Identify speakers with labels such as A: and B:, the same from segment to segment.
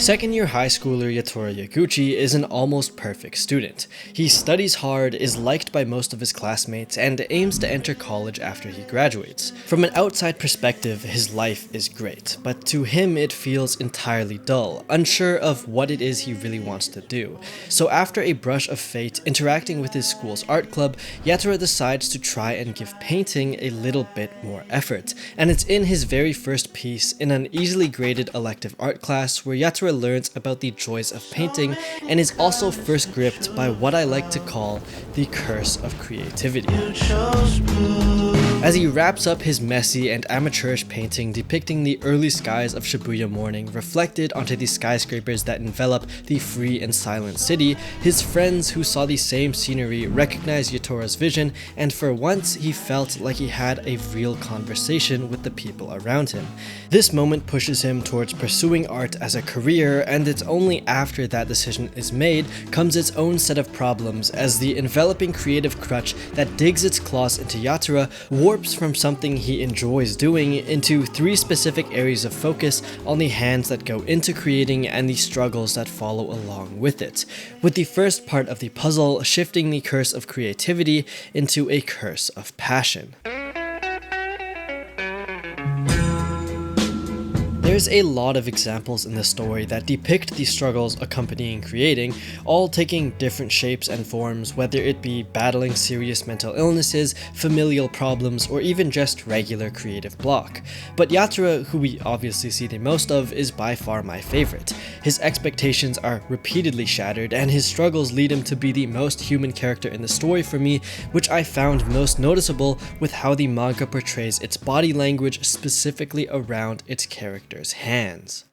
A: Second-year high schooler Yatora Yaguchi is an almost perfect student. He studies hard, is liked by most of his classmates, and aims to enter college after he graduates. From an outside perspective, his life is great, but to him it feels entirely dull, unsure of what it is he really wants to do. So after a brush of fate interacting with his school's art club, Yatora decides to try and give painting a little bit more effort, and it's in his very first piece in an easily graded elective art class where Yatora learns about the joys of painting and is also first gripped by what I like to call the curse of creativity. As he wraps up his messy and amateurish painting depicting the early skies of Shibuya morning reflected onto the skyscrapers that envelop the free and silent city, his friends who saw the same scenery recognized Yatora's vision, and for once he felt like he had a real conversation with the people around him. This moment pushes him towards pursuing art as a career, and it's only after that decision is made comes its own set of problems, as the enveloping creative crutch that digs its claws into Yatora warps from something he enjoys doing into three specific areas of focus on the hands that go into creating and the struggles that follow along with it, with the first part of the puzzle shifting the curse of creativity into a curse of passion. There's a lot of examples in the story that depict the struggles accompanying creating, all taking different shapes and forms, whether it be battling serious mental illnesses, familial problems, or even just regular creative block. But Yatora, who we obviously see the most of, is by far my favorite. His expectations are repeatedly shattered, and his struggles lead him to be the most human character in the story for me, which I found most noticeable with how the manga portrays its body language specifically around its character's hands.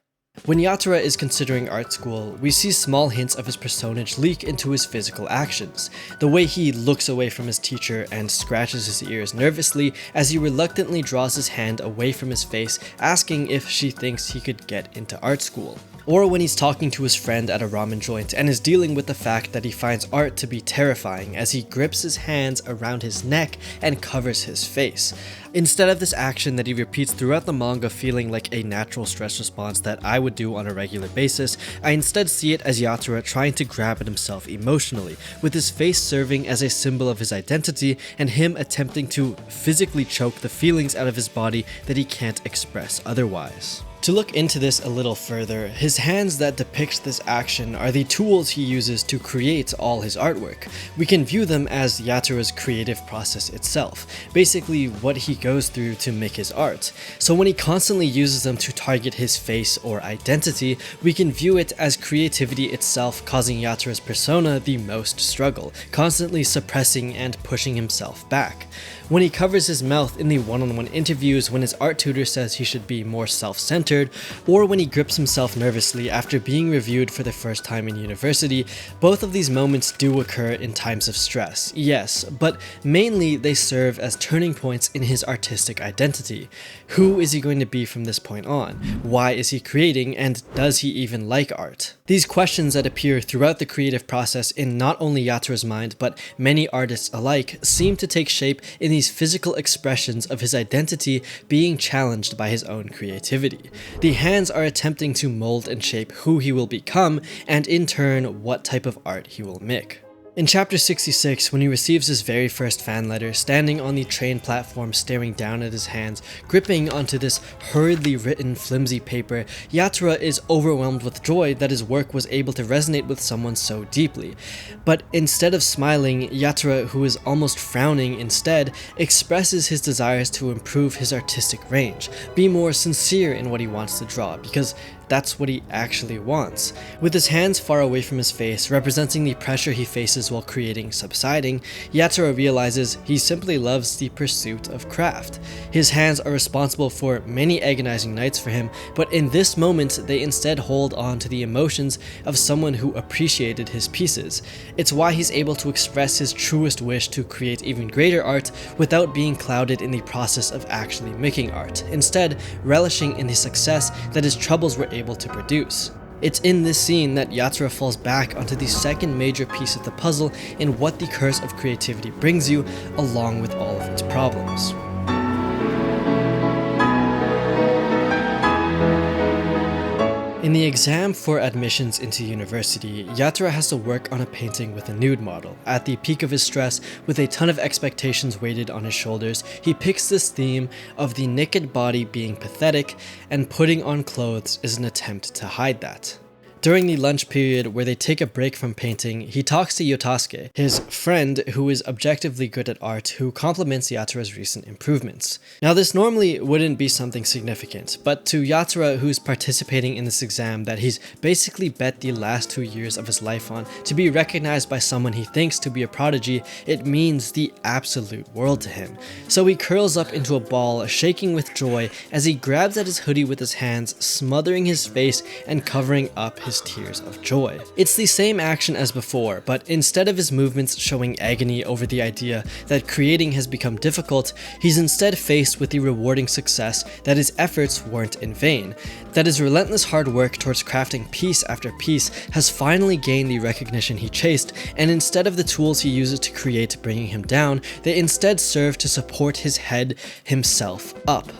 A: When Yatora is considering art school, we see small hints of his personage leak into his physical actions. The way he looks away from his teacher and scratches his ears nervously as he reluctantly draws his hand away from his face, asking if she thinks he could get into art school. Or when he's talking to his friend at a ramen joint and is dealing with the fact that he finds art to be terrifying as he grips his hands around his neck and covers his face. Instead of this action that he repeats throughout the manga feeling like a natural stress response that I would do on a regular basis, I instead see it as Yatora trying to grab at himself emotionally, with his face serving as a symbol of his identity and him attempting to physically choke the feelings out of his body that he can't express otherwise. To look into this a little further, his hands that depict this action are the tools he uses to create all his artwork. We can view them as Yatora's creative process itself, basically what he goes through to make his art. So when he constantly uses them to target his face or identity, we can view it as creativity itself causing Yatora's persona the most struggle, constantly suppressing and pushing himself back. When he covers his mouth in the one-on-one interviews when his art tutor says he should be more self-centered, or when he grips himself nervously after being reviewed for the first time in university, both of these moments do occur in times of stress, yes, but mainly they serve as turning points in his artistic identity. Who is he going to be from this point on? Why is he creating, and does he even like art? These questions that appear throughout the creative process in not only Yatora's mind, but many artists alike, seem to take shape in these physical expressions of his identity being challenged by his own creativity. The hands are attempting to mold and shape who he will become, and in turn, what type of art he will make. In chapter 66, when he receives his very first fan letter, standing on the train platform staring down at his hands, gripping onto this hurriedly written flimsy paper, Yatora is overwhelmed with joy that his work was able to resonate with someone so deeply. But instead of smiling, Yatora, who is almost frowning instead, expresses his desires to improve his artistic range, be more sincere in what he wants to draw, because that's what he actually wants. With his hands far away from his face, representing the pressure he faces while creating subsiding, Yatora realizes he simply loves the pursuit of craft. His hands are responsible for many agonizing nights for him, but in this moment they instead hold on to the emotions of someone who appreciated his pieces. It's why he's able to express his truest wish to create even greater art without being clouded in the process of actually making art, instead relishing in the success that his troubles were able to produce. It's in this scene that Yatora falls back onto the second major piece of the puzzle in what the curse of creativity brings you, along with all of its problems. In the exam for admissions into university, Yatora has to work on a painting with a nude model. At the peak of his stress, with a ton of expectations weighted on his shoulders, he picks this theme of the naked body being pathetic, and putting on clothes is an attempt to hide that. During the lunch period where they take a break from painting, he talks to Yotasuke, his friend who is objectively good at art, who compliments Yatora's recent improvements. Now this normally wouldn't be something significant, but to Yatora, who's participating in this exam that he's basically bet the last 2 years of his life on, to be recognized by someone he thinks to be a prodigy, it means the absolute world to him. So he curls up into a ball, shaking with joy as he grabs at his hoodie with his hands, smothering his face and covering up his tears of joy. It's the same action as before, but instead of his movements showing agony over the idea that creating has become difficult, he's instead faced with the rewarding success that his efforts weren't in vain, that his relentless hard work towards crafting piece after piece has finally gained the recognition he chased, and instead of the tools he uses to create bringing him down, they instead serve to support his head himself up.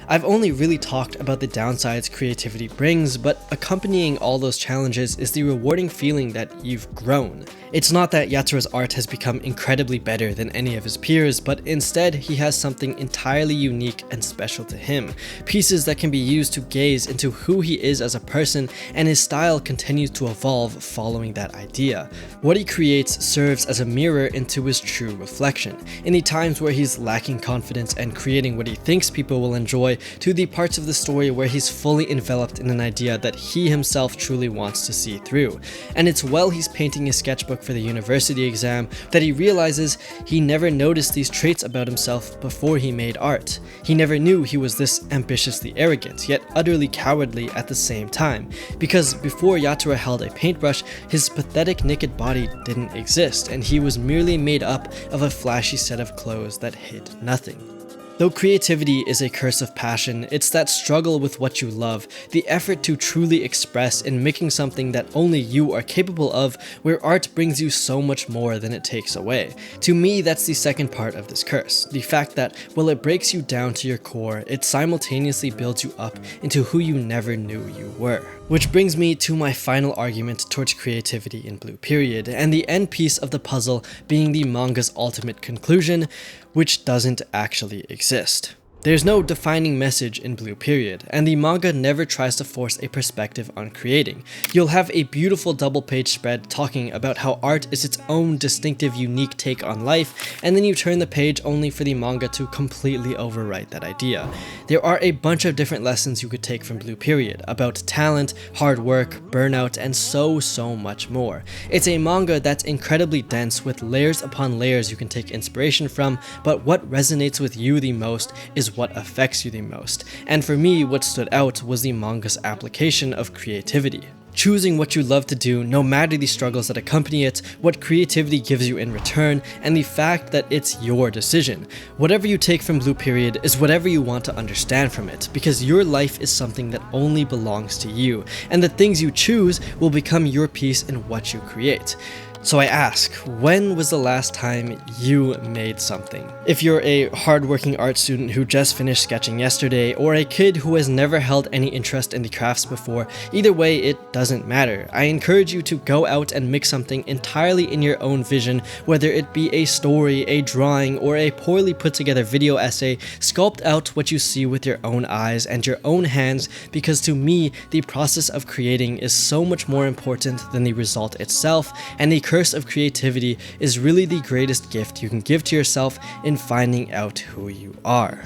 A: I've only really talked about the downsides creativity brings, but accompanying all those challenges is the rewarding feeling that you've grown. It's not that Yatora's art has become incredibly better than any of his peers, but instead he has something entirely unique and special to him. Pieces that can be used to gaze into who he is as a person, and his style continues to evolve following that idea. What he creates serves as a mirror into his true reflection. In the times where he's lacking confidence and creating what he thinks people will enjoy, to the parts of the story where he's fully enveloped in an idea that he himself truly wants to see through. And it's while he's painting his sketchbook for the university exam that he realizes he never noticed these traits about himself before he made art. He never knew he was this ambitiously arrogant, yet utterly cowardly at the same time, because before Yatora held a paintbrush, his pathetic naked body didn't exist, and he was merely made up of a flashy set of clothes that hid nothing. Though creativity is a curse of passion, it's that struggle with what you love, the effort to truly express in making something that only you are capable of, where art brings you so much more than it takes away. To me, that's the second part of this curse, the fact that while it breaks you down to your core, it simultaneously builds you up into who you never knew you were. Which brings me to my final argument towards creativity in Blue Period, and the end piece of the puzzle being the manga's ultimate conclusion, which doesn't actually exist. There's no defining message in Blue Period, and the manga never tries to force a perspective on creating. You'll have a beautiful double-page spread talking about how art is its own distinctive, unique take on life, and then you turn the page only for the manga to completely overwrite that idea. There are a bunch of different lessons you could take from Blue Period, about talent, hard work, burnout, and so much more. It's a manga that's incredibly dense with layers upon layers you can take inspiration from, but what resonates with you the most is what affects you the most, and for me what stood out was the manga's application of creativity. Choosing what you love to do, no matter the struggles that accompany it, what creativity gives you in return, and the fact that it's your decision. Whatever you take from Blue Period is whatever you want to understand from it, because your life is something that only belongs to you, and the things you choose will become your piece in what you create. So I ask, when was the last time you made something? If you're a hardworking art student who just finished sketching yesterday, or a kid who has never held any interest in the crafts before, either way it doesn't matter. I encourage you to go out and make something entirely in your own vision, whether it be a story, a drawing, or a poorly put together video essay. Sculpt out what you see with your own eyes and your own hands, because to me, the process of creating is so much more important than the result itself, and the curse of creativity is really the greatest gift you can give to yourself in finding out who you are.